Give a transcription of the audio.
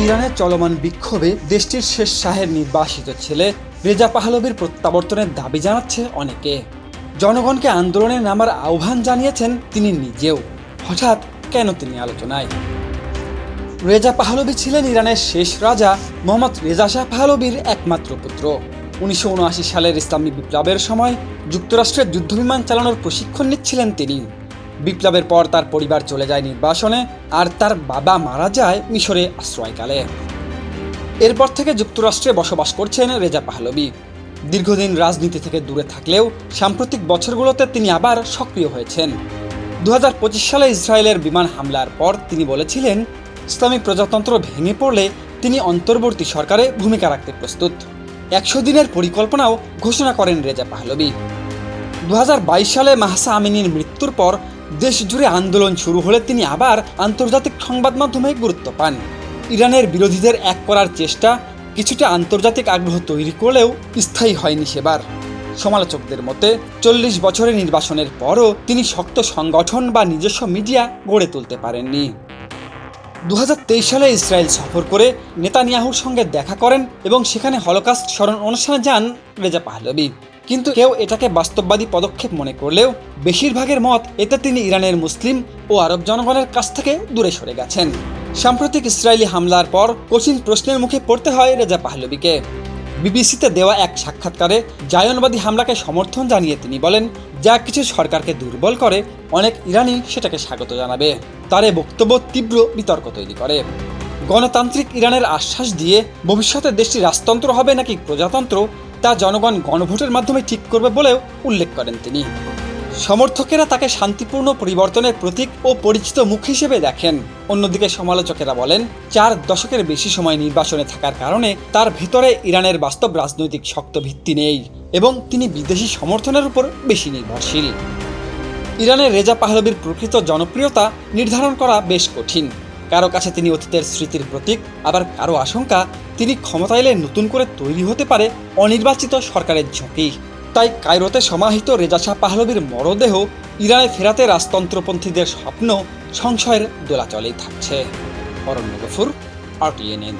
ইরানের চলমান বিক্ষোভে দেশটির শেষ শাহের নির্বাসিত ছেলে রেজা পাহলভির প্রত্যাবর্তনের দাবি জানাচ্ছে অনেকে। জনগণকে আন্দোলনে নামার আহ্বান জানিয়েছেন তিনি নিজেও। হঠাৎ কেন তিনি আলোচনায়? রেজা পাহলভি ছিলেন ইরানের শেষ রাজা মোহাম্মদ রেজা শাহ পাহলভির একমাত্র পুত্র। 1979 সালের ইসলামী বিপ্লবের সময় যুক্তরাষ্ট্রের যুদ্ধবিমান চালানোর প্রশিক্ষণ নিচ্ছিলেন তিনি। বিপ্লবের পর তার পরিবার চলে যায় নির্বাসনে, আর তার বাবা মারা যায় মিশরে আশ্রয়কালে। এরপর থেকে যুক্তরাষ্ট্রে বসবাস করছেন রেজা পাহলভি। দীর্ঘদিন রাজনীতি থেকে দূরে থাকলেও সাম্প্রতিক বছরগুলোতে তিনি আবার সক্রিয় হয়েছেন। 2025 সালে ইসরায়েলের বিমান হামলার পর তিনি বলেছিলেন, ইসলামী প্রজাতন্ত্র ভেঙে পড়লে তিনি অন্তর্বর্তী সরকারে ভূমিকা রাখতে প্রস্তুত। 100 দিনের পরিকল্পনাও ঘোষণা করেন রেজা পাহলভি। 2022 সালে মাহসা আমিনির মৃত্যুর পর দেশ জুড়ে আন্দোলন শুরু হলে তিনি আবার আন্তর্জাতিক সংবাদ মাধ্যমে গুরুত্ব পান। ইরানের বিরোধীদের এক করার চেষ্টা কিছুটা আন্তর্জাতিক আগ্রহ তৈরি করলেও স্থায়ী হয়নি সেবার। সমালোচকদের মতে 40 বছরের নির্বাসনের পরও তিনি শক্ত সংগঠন বা নিজস্ব মিডিয়া গড়ে তুলতে পারেননি। 2023 সালে ইসরায়েল সফর করে নেতানিয়াহুর সঙ্গে দেখা করেন এবং সেখানে হলোকাস্ট স্মরণ অনুষ্ঠানে যান রেজা পাহলভি। কিন্তু কেউ এটাকে বাস্তববাদী পদক্ষেপ মনে করলেও বেশিরভাগের মত এতে তিনি ইরানের মুসলিম ও আরব জনগণের কাছ থেকে দূরে সরে গেছেন। সাম্প্রতিক ইসরায়েলি হামলার পর কঠিন প্রশ্নের মুখে পড়তে হয় রেজা পাহলভিকে। বিবিসিতে দেওয়া এক সাক্ষাৎকারে জায়নবাদী হামলাকে সমর্থন জানিয়ে তিনি বলেন, যা কিছু সরকারকে দুর্বল করে অনেক ইরানি সেটাকে স্বাগত জানাবে। তার এই বক্তব্য তীব্র বিতর্ক তৈরি করে। গণতান্ত্রিক ইরানের আশ্বাস দিয়ে ভবিষ্যতে দেশটি রাজতন্ত্র হবে নাকি প্রজাতন্ত্র তা জনগণ গণভোটের মাধ্যমে ঠিক করবে বলেও উল্লেখ করেন তিনি। সমর্থকেরা তাকে শান্তিপূর্ণ পরিবর্তনের প্রতীক ও পরিচিত মুখ হিসেবে দেখেন। অন্যদিকে সমালোচকেরা বলেন, 4 দশকের বেশি সময় নির্বাসনে থাকার কারণে তার ভেতরে ইরানের বাস্তব রাজনৈতিক শক্ত ভিত্তি নেই এবং তিনি বিদেশি সমর্থনের উপর বেশি নির্ভরশীল। ইরানের রেজা পাহলভির প্রকৃত জনপ্রিয়তা নির্ধারণ করা বেশ কঠিন। কারো কাছে তিনি অতীতের স্মৃতির প্রতীক, আবার কারো আশঙ্কা তিনি ক্ষমতা এলে নতুন করে তৈরি হতে পারে অনির্বাচিত সরকারের ঝুঁকি। তাই কায়রোতে সমাহিত রেজা শাহ পাহলভির মরদেহ ইরানে ফেরাতে রাজতন্ত্রপন্থীদের স্বপ্ন সংশয়ের দোলাচলেই থাকছে। অরণ্য গফুর, RTNN।